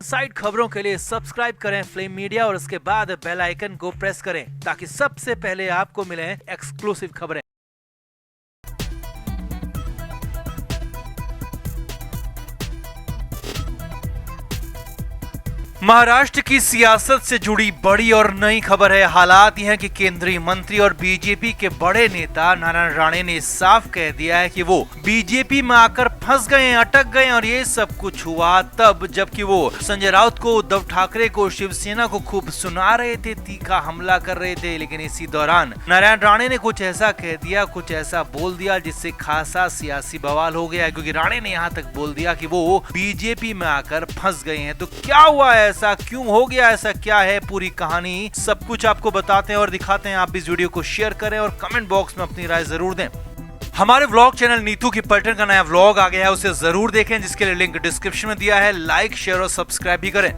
Side खबरों के लिए सब्सक्राइब करें फ्लेम मीडिया और उसके बाद बेल आइकन को प्रेस करें ताकि सबसे पहले आपको मिले एक्सक्लूसिव खबरें। महाराष्ट्र की सियासत से जुड़ी बड़ी और नई खबर है। हालात यह है कि केंद्रीय मंत्री और बीजेपी के बड़े नेता नारायण राणे ने साफ कह दिया है कि वो बीजेपी में आकर फंस गए, अटक गए और ये सब कुछ हुआ तब जबकि वो संजय राउत को, उद्धव ठाकरे को, शिवसेना को खूब सुना रहे थे, तीखा हमला कर रहे थे। लेकिन इसी दौरान नारायण राणे ने कुछ ऐसा कह दिया, कुछ ऐसा बोल दिया जिससे खासा सियासी बवाल हो गया, क्योंकि राणे ने यहाँ तक बोल दिया कि वो बीजेपी में आकर फंस गए हैं। तो क्या हुआ है, ऐसा क्यों हो गया, ऐसा क्या है, पूरी कहानी सब कुछ आपको बताते हैं और दिखाते हैं। आप भी इस वीडियो को शेयर करें और कमेंट बॉक्स में अपनी राय जरूर दें। हमारे व्लॉग चैनल नीतू की पलटन का नया व्लॉग आ गया है, उसे जरूर देखें, जिसके लिए लिंक डिस्क्रिप्शन में दिया है। लाइक, शेयर और सब्सक्राइब भी करें।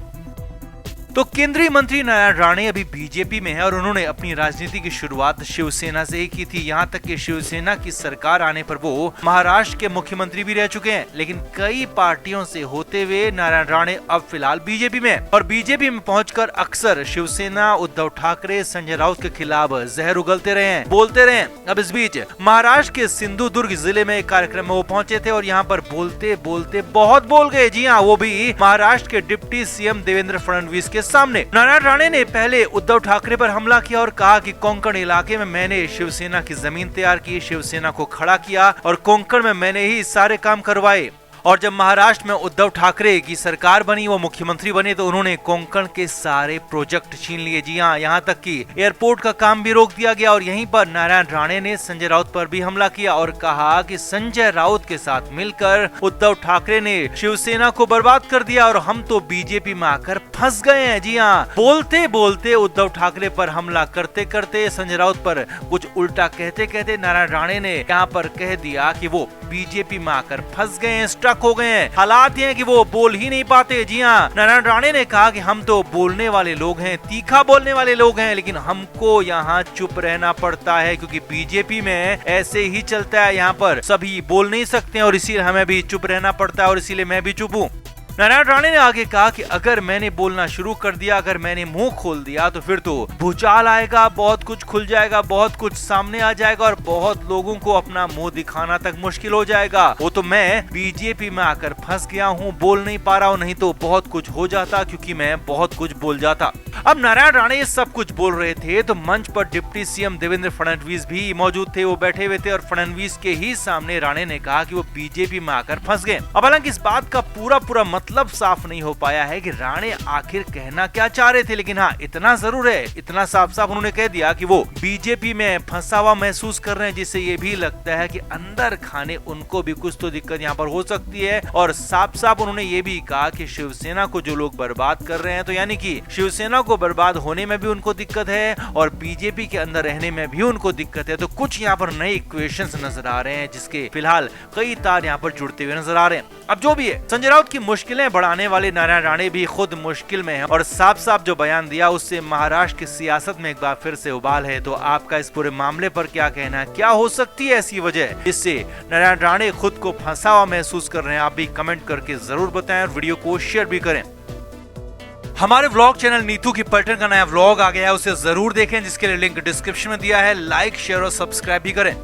तो केंद्रीय मंत्री नारायण राणे अभी बीजेपी में है और उन्होंने अपनी राजनीति की शुरुआत शिवसेना से ही की थी। यहाँ तक कि शिवसेना की सरकार आने पर वो महाराष्ट्र के मुख्यमंत्री भी रह चुके हैं। लेकिन कई पार्टियों से होते हुए नारायण राणे अब फिलहाल बीजेपी में है और बीजेपी में पहुंचकर अक्सर शिवसेना, उद्धव ठाकरे, संजय राउत के खिलाफ जहर उगलते रहे हैं, बोलते रहे हैं। अब इस बीच महाराष्ट्र के सिंधुदुर्ग जिले में एक कार्यक्रम में वो पहुंचे थे और यहाँ पर बोलते बोलते बहुत बोल गए। जी हाँ, वो भी महाराष्ट्र के डिप्टी सीएम देवेंद्र फडणवीस के सामने। नारायण राणे ने पहले उद्धव ठाकरे पर हमला किया और कहा कि कोंकण इलाके में मैंने शिवसेना की जमीन तैयार की, शिवसेना को खड़ा किया और कोंकण में मैंने ही सारे काम करवाए। और जब महाराष्ट्र में उद्धव ठाकरे की सरकार बनी, वो मुख्यमंत्री बने, तो उन्होंने कोंकण के सारे प्रोजेक्ट छीन लिए। जी हाँ, यहाँ तक कि एयरपोर्ट का काम भी रोक दिया गया। और यहीं पर नारायण राणे ने संजय राउत पर भी हमला किया और कहा कि संजय राउत के साथ मिलकर उद्धव ठाकरे ने शिवसेना को बर्बाद कर दिया और हम तो बीजेपी में आकर फंस गए हैं। जी हाँ, बोलते बोलते उद्धव ठाकरे पर हमला करते करते, संजय राउत पर कुछ उल्टा कहते कहते नारायण राणे ने यहाँ पर कह दिया कि वो बीजेपी में आकर फंस गए हैं, स्टक हो गए हैं। हालात ये हैं कि वो बोल ही नहीं पाते। जी हाँ, नारायण राणे ने कहा कि हम तो बोलने वाले लोग हैं, तीखा बोलने वाले लोग हैं, लेकिन हमको यहाँ चुप रहना पड़ता है क्योंकि बीजेपी में ऐसे ही चलता है। यहाँ पर सभी बोल नहीं सकते और इसीलिए हमें भी चुप रहना पड़ता है और इसीलिए मैं भी चुप हूँ। नारायण राणे ने आगे कहा कि अगर मैंने बोलना शुरू कर दिया, अगर मैंने मुंह खोल दिया तो फिर तो भूचाल आएगा, बहुत कुछ खुल जाएगा, बहुत कुछ सामने आ जाएगा और बहुत लोगों को अपना मुंह दिखाना तक मुश्किल हो जाएगा। वो तो मैं बीजेपी में आकर फंस गया हूँ, बोल नहीं पा रहा हूँ, नहीं तो बहुत कुछ हो जाता क्योंकि मैं बहुत कुछ बोल जाता। अब नारायण राणे ये सब कुछ बोल रहे थे तो मंच पर डिप्टी सीएम देवेंद्र फडणवीस भी मौजूद थे, वो बैठे हुए थे और फडणवीस के ही सामने राणे ने कहा कि वो बीजेपी में आकर फंस गए। अब हालांकि इस बात का पूरा मतलब साफ नहीं हो पाया है कि राणे आखिर कहना क्या चाह रहे थे, लेकिन हाँ, इतना जरूर है, इतना साफ उन्होंने कह दिया कि वो बीजेपी में फंसा हुआ महसूस कर रहे हैं, जिससे ये भी लगता है कि अंदर खाने उनको भी कुछ तो दिक्कत यहाँ पर हो सकती है। और साफ उन्होंने ये भी कहा कि शिवसेना को जो लोग बर्बाद कर रहे हैं, तो यानी कि शिवसेना को बर्बाद होने में भी उनको दिक्कत है और बीजेपी के अंदर रहने में भी उनको दिक्कत है। तो कुछ यहाँ पर नए इक्वेशंस नजर आ रहे हैं जिसके फिलहाल कई तार यहाँ पर जुड़ते हुए नजर आ रहे हैं। अब जो भी है, संजय राउत की मुश्किलें बढ़ाने वाले नारायण राणे भी खुद मुश्किल में है और साफ जो बयान दिया उससे महाराष्ट्र की सियासत में एक बार फिर से उबाल है। तो आपका इस पूरे मामले पर क्या कहना है, क्या हो सकती है ऐसी वजह जिससे नारायण राणे खुद को फंसा हुआ महसूस कर रहे हैं? आप भी कमेंट करके जरूर बताएं और वीडियो को शेयर भी करें। हमारे व्लॉग चैनल नीतू की पलटन का नया व्लॉग आ गया है, उसे जरूर देखें, जिसके लिए लिंक डिस्क्रिप्शन में दिया है। लाइक, शेयर और सब्सक्राइब भी करें।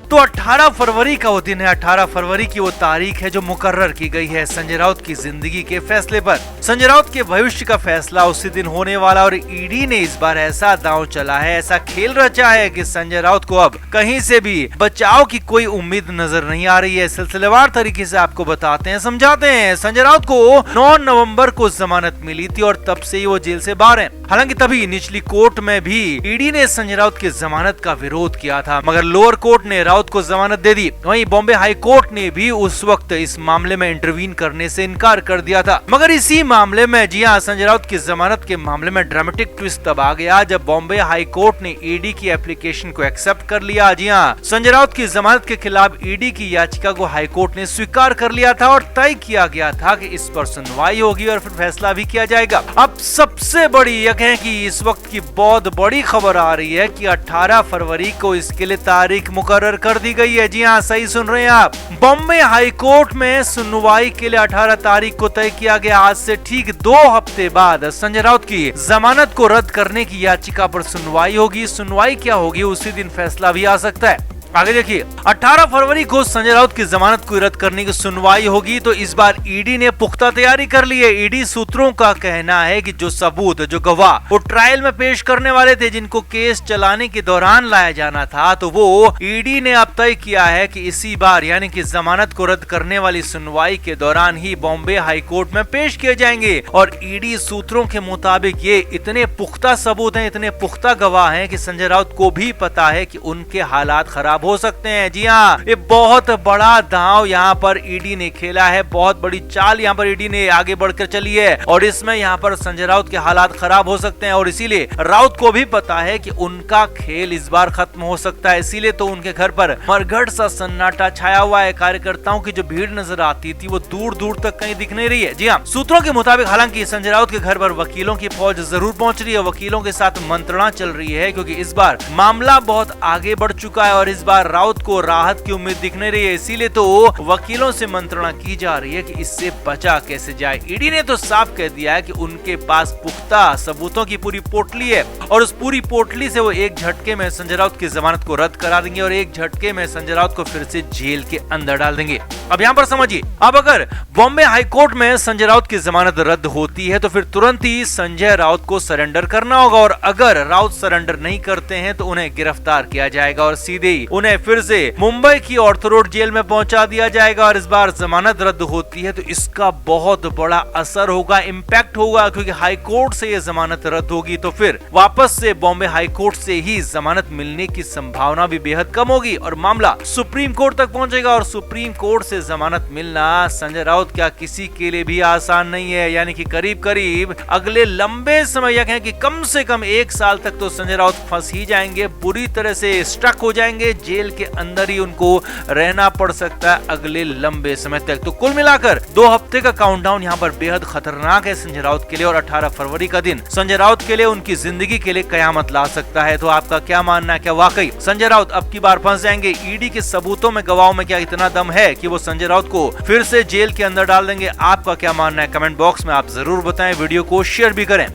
तो 18 फरवरी का वो दिन है, 18 फरवरी की वो तारीख है जो मुकर्रर की गई है संजय राउत की जिंदगी के फैसले पर। संजय राउत के भविष्य का फैसला उसी दिन होने वाला और ईडी ने इस बार ऐसा दांव चला है, ऐसा खेल रचा है कि संजय राउत को अब कहीं से भी बचाव की कोई उम्मीद नजर नहीं आ रही है। सिलसिलेवार तरीके से आपको बताते हैं, समझाते हैं। संजय राउत को 9 नवंबर को जमानत मिली थी और तब से ही वो जेल से बाहर है। हालांकि तभी निचली कोर्ट में भी ईडी ने संजय राउत की जमानत का विरोध किया था, मगर लोअर कोर्ट ने राउत को जमानत दे दी। वहीं बॉम्बे हाई कोर्ट ने भी उस वक्त इस मामले में इंटरवीन करने से इनकार कर दिया था। मगर इसी मामले में, जी हां, संजय राउत की जमानत के मामले में ड्रामेटिक ट्विस्ट तब आ गया जब बॉम्बे हाई कोर्ट ने ईडी की एप्लीकेशन को एक्सेप्ट कर लिया। जी हां, संजय राउत की जमानत के खिलाफ ईडी की याचिका को हाई कोर्ट ने स्वीकार कर लिया था और तय किया गया था कि इस पर सुनवाई होगी और फिर फैसला भी किया जाएगा। अब सबसे बड़ी यह है कि इस वक्त की बहुत बड़ी खबर आ रही है कि 18 फरवरी को इसके लिए तारीख मुकर्रर कर कर दी गई है। जी हाँ, सही सुन रहे हैं आप। बॉम्बे हाई कोर्ट में सुनवाई के लिए 18 तारीख को तय किया गया। आज से ठीक 2 हफ्ते बाद संजय राउत की जमानत को रद्द करने की याचिका पर सुनवाई होगी। सुनवाई क्या होगी, उसी दिन फैसला भी आ सकता है। आगे देखिए, 18 फरवरी को संजय राउत की जमानत को रद्द करने की सुनवाई होगी। तो इस बार ईडी ने पुख्ता तैयारी कर ली है। ईडी सूत्रों का कहना है कि जो सबूत, जो गवाह वो ट्रायल में पेश करने वाले थे, जिनको केस चलाने के दौरान लाया जाना था, तो वो ईडी ने अब तय किया है कि इसी बार यानी कि जमानत को रद्द करने वाली सुनवाई के दौरान ही बॉम्बे हाई कोर्ट में पेश किए जाएंगे। और ईडी सूत्रों के मुताबिक ये इतने पुख्ता सबूत हैं, इतने पुख्ता गवाह हैं कि संजय राउत को भी पता है कि उनके हालात खराब हो सकते हैं। जी हाँ, ये बहुत बड़ा दांव यहाँ पर ईडी ने खेला है, बहुत बड़ी चाल यहाँ पर ईडी ने आगे बढ़कर चली है। और इसमें यहाँ पर संजय राउत के हालात खराब हो सकते हैं। और इसीलिए राउत को भी पता है कि उनका खेल इस बार खत्म हो सकता है। इसीलिए तो उनके घर पर मरघट सा सन्नाटा छाया हुआ है। कार्यकर्ताओं की जो भीड़ नजर आती थी वो दूर दूर तक कहीं दिख नहीं रही है। जी हाँ, सूत्रों के मुताबिक हालांकि संजय राउत के घर पर वकीलों की फौज जरूर पहुंच रही है, वकीलों के साथ मंत्रणा चल रही है, क्योंकि इस बार मामला बहुत आगे बढ़ चुका है और इस बार राउत को राहत की उम्मीद दिख नहीं रही है। इसीलिए तो वकीलों से मंत्रणा की जा रही है कि इससे बचा कैसे जाए। ईडी ने तो साफ कह दिया है कि उनके पास पुख्ता सबूतों की पूरी पोटली है और उस पूरी पोटली से वो एक झटके में संजय राउत की जमानत को रद्द करा देंगे और एक झटके में संजय राउत को फिर से जेल के अंदर डाल देंगे। अब यहाँ पर समझिए, अब अगर बॉम्बे हाई कोर्ट में संजय राउत की जमानत रद्द होती है तो फिर तुरंत ही संजय राउत को सरेंडर करना होगा। और अगर राउत सरेंडर नहीं करते हैं तो उन्हें गिरफ्तार किया जाएगा और सीधे ही उन्हें फिर से मुंबई की ऑर्थो रोड जेल में पहुंचा दिया जाएगा। और इस बार जमानत रद्द होती है तो इसका बहुत बड़ा असर होगा, इम्पैक्ट होगा, क्योंकि हाई कोर्ट से ये जमानत रद्द होगी तो फिर वापस से बॉम्बे हाई कोर्ट से ही जमानत मिलने की संभावना भी बेहद कम होगी और मामला सुप्रीम कोर्ट तक पहुंचेगा। और सुप्रीम कोर्ट से जमानत मिलना संजय राउत क्या किसी के लिए भी आसान नहीं है। यानी कि करीब करीब अगले लंबे समय या कहें कि कम से कम 1 साल तक तो संजय राउत फंस ही जाएंगे, बुरी तरह से स्टक हो जाएंगे, जेल के अंदर ही उनको रहना पड़ सकता है अगले लंबे समय तक। तो कुल मिलाकर 2 हफ्ते का काउंटडाउन यहाँ पर बेहद खतरनाक है संजय राउत के लिए और 18 फरवरी का दिन संजय राउत के लिए, उनकी जिंदगी के लिए कयामत ला सकता है। तो आपका क्या मानना है, क्या वाकई संजय राउत अब की बार फंस जाएंगे? ईडी के सबूतों में, गवाहों में क्या इतना दम है कि वो संजय राउत को फिर से जेल के अंदर डाल देंगे? आपका क्या मानना है कमेंट बॉक्स में आप जरूर बताएं, वीडियो को शेयर भी करें।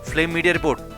Flame media report.